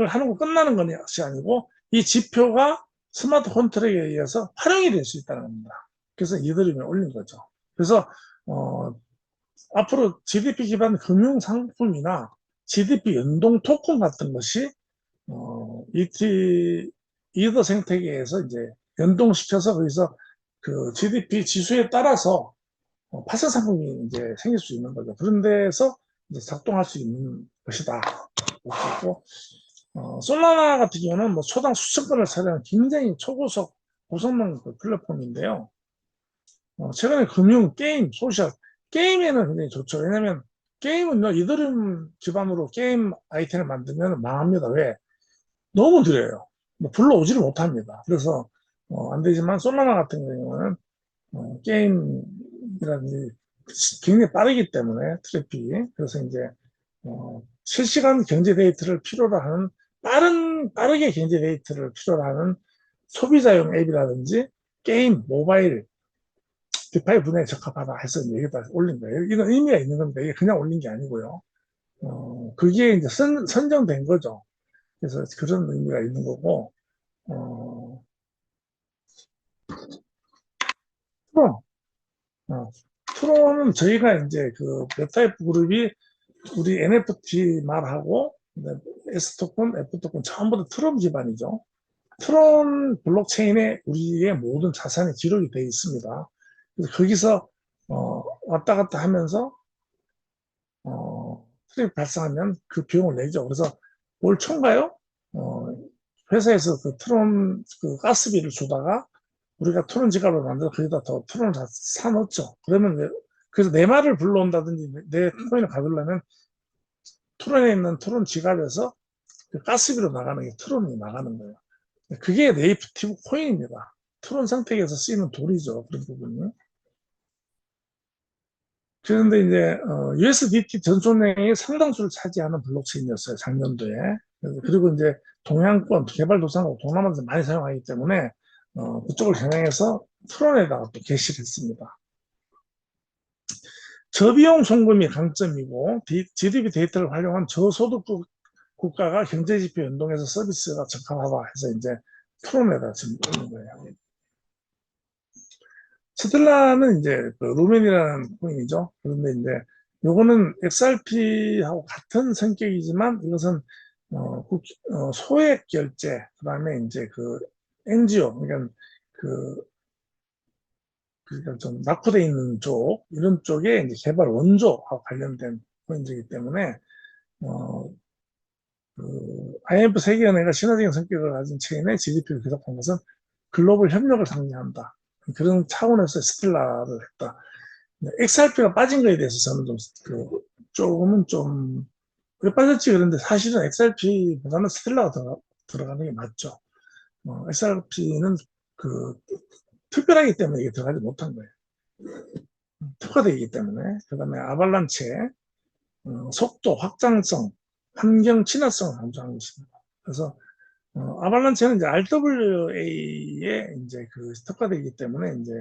하는 거 끝나는 것이 아니고, 이 지표가 스마트 컨트랙에 의해서 활용이 될 수 있다는 겁니다. 그래서 이더리움에 올린 거죠. 그래서, 어, 앞으로 GDP 기반 금융 상품이나 GDP 연동 토큰 같은 것이, 이더 생태계에서 이제 연동시켜서 거기서 그 GDP 지수에 따라서 파생 상품이 이제 생길 수 있는 거죠. 그런 데서 이제 작동할 수 있는 것이다. 그렇고 솔라나 같은 경우는 뭐 초당 수천 건을 차지하는 굉장히 초고속 고성능 그 플랫폼인데요. 최근에 금융, 게임, 소셜, 게임에는 굉장히 좋죠. 왜냐면 게임은요, 이더리움 기반으로 게임 아이템을 만들면 망합니다. 왜? 너무 느려요. 뭐 불러오지를 못합니다. 그래서 안 되지만 솔라나 같은 경우는 게임이라든지 굉장히 빠르기 때문에 트래픽이 그래서 이제 실시간 경제 데이터를 필요로 하는 빠르게 경제 데이터를 필요로 하는 소비자용 앱이라든지 게임, 모바일, 디파이 분야에 적합하다 해서 이제 여기다 올린 거예요. 이건 의미가 있는 겁니다. 이게 그냥 올린 게 아니고요. 그게 이제 선정된 거죠. 그래서 그런 의미가 있는 거고, 어, 프론, 어, 프론은 저희가 이제 그 메타이프 그룹이 우리 NFT 말하고, S토큰, F토큰 전부 다 트론 기반이죠. 트론 블록체인에 우리의 모든 자산이 기록이 되어 있습니다. 그래서 거기서 왔다 갔다 하면서 수입 발생하면 그 비용을 내죠. 그래서 올 초인가요? 어, 회사에서 그 트론 그 가스비를 주다가 우리가 트론 지갑을 만들어 거기다 더 트론을 다 사놓죠. 그러면 그래서 내 말을 불러온다든지 내 코인을 가져려면 트론에 있는 트론 지갑에서 그 가스비로 나가는 게 트론이 나가는 거예요. 그게 네이티브 코인입니다. 트론 상태에서 쓰이는 돌이죠. 그런 부분이. 그런데 이제 USDT 전송량이 상당수를 차지하는 블록체인이었어요. 작년도에. 그리고 이제 동양권 개발도상국 동남아에서 많이 사용하기 때문에 그쪽을 겨냥해서 트론에다가 또 게시를 했습니다. 저비용 송금이 강점이고 GDP 데이터를 활용한 저소득 국가가 경제지표 연동해서 서비스가 적합하다 해서 이제 트론에다 지금 올린 거예요. 스텔라는 이제 그 루멘이라는 코인이죠. 그런데 이제 요거는 XRP하고 같은 성격이지만 이것은 소액 결제 그다음에 이제 그 NGO 그러니까 그 그러니까 좀 낙후돼 있는 쪽 이런 쪽에 이제 개발 원조하고 관련된 코인이기 때문에 어, IMF 세계은행가 신화적인 성격을 가진 체인의 GDP를 기록한 것은 글로벌 협력을 상징한다. 그런 차원에서 스텔라를 했다. XRP가 빠진 거에 대해서 저는 조금은 좀, 왜 빠졌지? 그런데 사실은 XRP보다는 스텔라가 들어가는 게 맞죠. XRP는 그, 특별하기 때문에 이게 들어가지 못한 거예요. 특화되기 때문에. 그 다음에 아발란체, 속도, 확장성, 환경 친화성을 강조한 것입니다. 그래서, 아발란체는 이제 RWA에 이제 그 특화되기 때문에 이제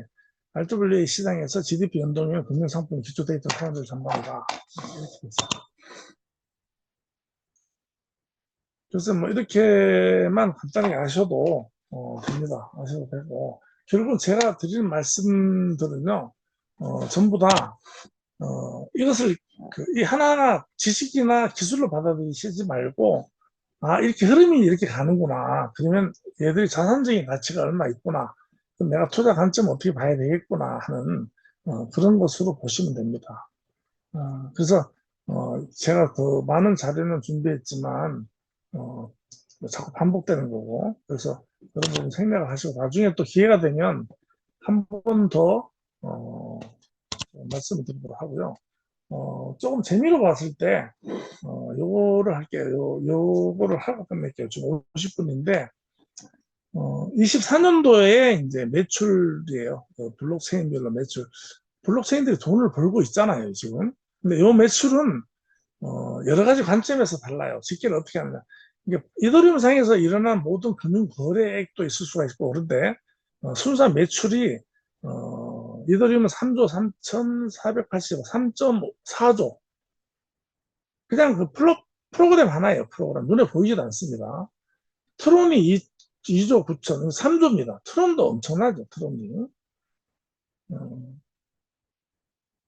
RWA 시장에서 GDP 연동형 금융상품 기초 데이터 사용을 전반다. 이렇게 됐습니다. 그래서 뭐 이렇게만 간단하게 아셔도 됩니다. 아셔도 되고 결국 제가 드리는 말씀들은요 전부 다 이것을 이 하나하나 지식이나 기술로 받아들이시지 말고 아 이렇게 흐름이 이렇게 가는구나 그러면 얘들이 자산적인 가치가 얼마 있구나 그럼 내가 투자 관점 어떻게 봐야 되겠구나 하는 그런 것으로 보시면 됩니다. 그래서 제가 더 많은 자료는 준비했지만 어, 뭐 자꾸 반복되는 거고 그래서 그런 부분 생략을 하시고 나중에 또 기회가 되면 한 번 더 말씀을 드리도록 하고요. 조금 재미로 봤을 때 요거를 할게요. 요거를 하고 끝낼게요. 지금 50분인데 24년도에 이제 매출이에요. 블록체인별로 매출. 블록체인들이 돈을 벌고 있잖아요, 지금. 근데 요 매출은 여러 가지 관점에서 달라요. 집계를 어떻게 하느냐. 이게 이더리움 상에서 일어난 모든 금융 거래액도 있을 수가 있고 그런데 순수한 매출이 이더리움은 3조 3,480억, 3.4조. 그냥 그 프로그램 하나예요. 프로그램 눈에 보이지도 않습니다. 트론이 2조 9천, 3조입니다. 트론도 엄청나죠. 트론이.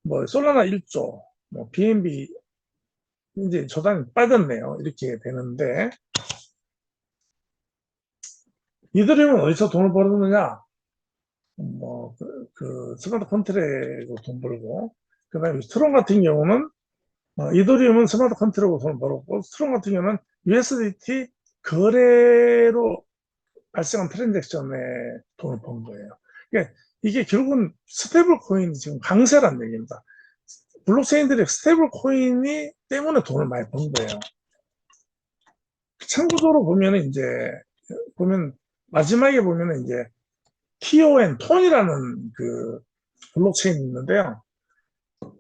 뭐 솔라나 1조, 뭐 BNB 이제 저당이 빠졌네요. 이렇게 되는데 이들은 어디서 돈을 벌었느냐? 스마트 컨트랙으로 돈 벌고 그다음에 스트롱 같은 경우는 이더리움은 스마트 컨트랙으로 돈을 벌었고 스트롱 같은 경우는 USDT 거래로 발생한 트랜잭션에 돈을 번 거예요. 그러니까 이게 결국은 스테이블 코인이 지금 강세란 얘기입니다. 블록체인들이 스테이블 코인이 때문에 돈을 많이 번 거예요. 참고적으로 보면은 이제 보면 마지막에 보면은 이제 TON 톤이라는 그 블록체인이 있는데요.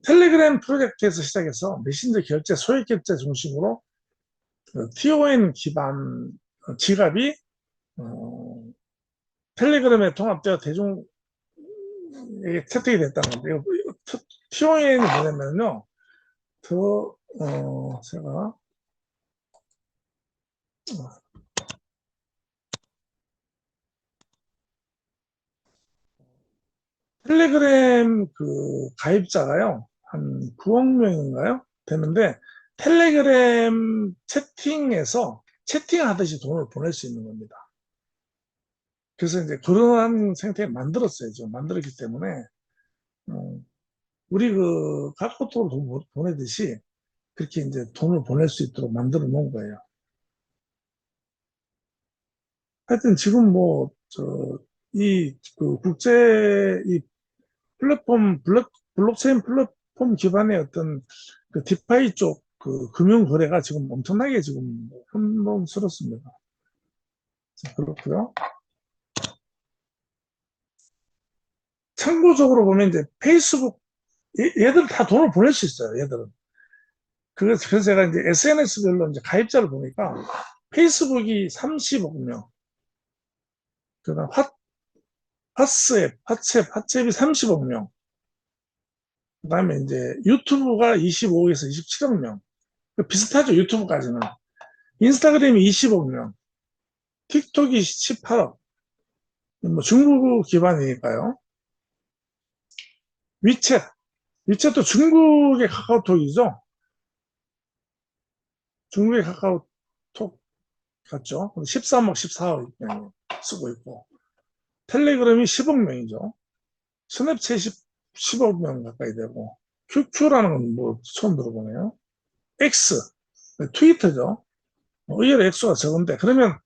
텔레그램 프로젝트에서 시작해서 메신저 결제, 소액 결제 중심으로 그 TON 기반 지갑이 텔레그램에 통합되어 대중에게 채택이 됐다는 건데, TON이 뭐냐면요, 제가 텔레그램 그 가입자가요, 한 9억 명인가요? 되는데, 텔레그램 채팅에서 채팅하듯이 돈을 보낼 수 있는 겁니다. 그래서 이제 그러한 생태를 만들었어요. 좀 만들었기 때문에, 우리 그 카카오톡으로 돈 보내듯이 그렇게 이제 돈을 보낼 수 있도록 만들어 놓은 거예요. 하여튼 지금 뭐, 그 국제, 이 블록체인 플랫폼 기반의 어떤 그 디파이 쪽 그 금융 거래가 지금 엄청나게 지금 혼돈스럽습니다. 그렇고요. 참고적으로 보면 이제 페이스북 얘들 다 돈을 보낼 수 있어요. 얘들은. 그래서 제가 이제 SNS별로 이제 가입자를 보니까 페이스북이 30억 명, 그다음 핫츠앱이 30억 명, 그다음에 이제 유튜브가 25억에서 27억 명. 비슷하죠, 유튜브까지는. 인스타그램이 20억 명, 틱톡이 18억. 뭐 중국 기반이니까요. 위챗, 위챗도 중국의 카카오톡이죠. 중국의 카카오톡 같죠. 13억, 14억 명이 쓰고 있고, 텔레그램이 10억 명이죠. 스냅챗이 10억 명 가까이 되고, QQ라는 건 뭐 처음 들어보네요. X, 트위터죠. 의외로 액수가 적은데, 그러면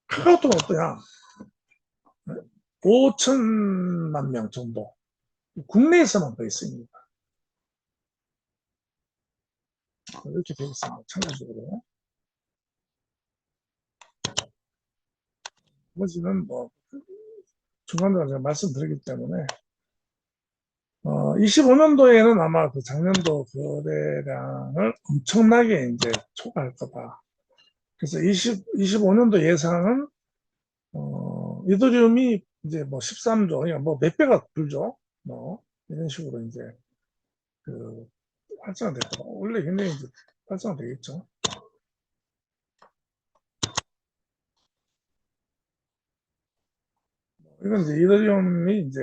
카카오톡은 어떠냐? 5천만 명 정도. 국내에서만 더 있습니다. 이렇게 되어 있습니다. 참고적으로. 나머지는 뭐, 중간중간 제가 말씀드리기 때문에, 25년도에는 아마 그 작년도 거래량을 엄청나게 이제 초과할 거다. 그래서 25년도 예상은, 이더리움이 이제 뭐 13조, 그러니까 뭐 몇 배가 불죠. 뭐, 이런 식으로 이제 그 활성화될 거다. 원래 굉장히 이제 활성화되겠죠. 이건 이제 이더리움이 이제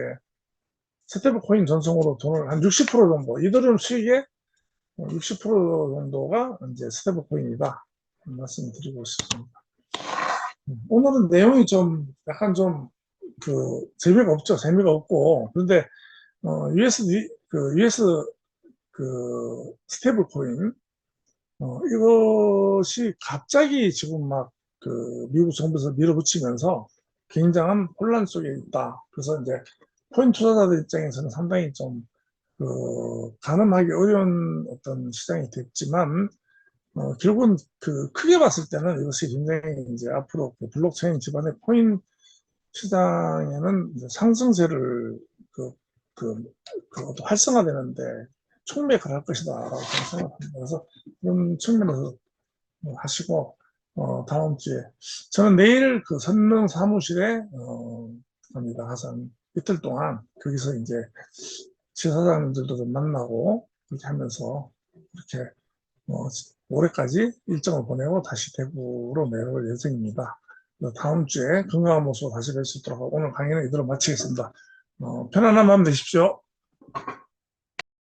스테이블 코인 전송으로 돈을 한 60% 정도, 이더리움 수익의 60% 정도가 이제 스테이블 코인이다. 말씀드리고 싶습니다. 오늘은 내용이 좀 약간 좀 그 재미가 없죠. 재미가 없고. 그런데 US 그 스테이블 코인 이것이 갑자기 지금 막 그 미국 정부에서 밀어붙이면서 굉장한 혼란 속에 있다. 그래서 이제 코인 투자자들 입장에서는 상당히 좀 가늠하기 어려운 어떤 시장이 됐지만 결국은 그 크게 봤을 때는 이것이 굉장히 이제 앞으로 그 블록체인 기반의 코인 시장에는 이제 상승세를 그, 그, 활성화되는데 촉매를 할 것이다라고 생각합니다. 그래서 그런 측면에서 하시고 다음 주에 저는 내일 그 선릉 사무실에 갑니다. 가서 이틀 동안 거기서 이제 지사장님들도 좀 만나고 이렇게 하면서 이렇게 올해까지 일정을 보내고 다시 대구로 내려올 예정입니다. 다음 주에 건강한 모습으로 다시 뵐 수 있도록 하고 오늘 강의는 이대로 마치겠습니다. 편안한 밤 되십시오.